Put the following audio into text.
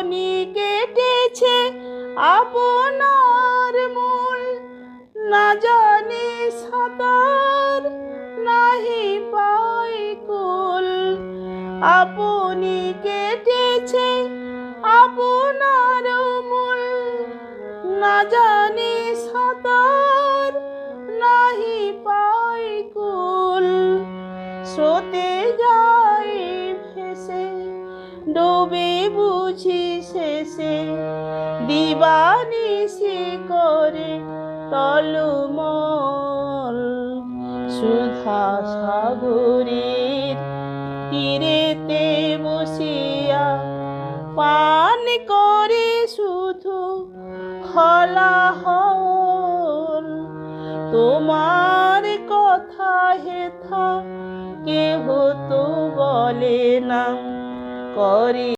আপনি কেটেছে আপনার মূল, না জানি সাঁতার নাহি পাই কুল। আপনি কেটেছে আপনার মূল, না জানি সাঁতার নাহি পাই কুল। স্রোতে যাই ভেসে ডুবে বুঝি শেষে, দিবানিশি করে টলমল। সুধা সাগরের তীরেতে বসিয়া পান করে শুধু হলাহল। তোমার কথা হেথা কেহ তো বলে না, করে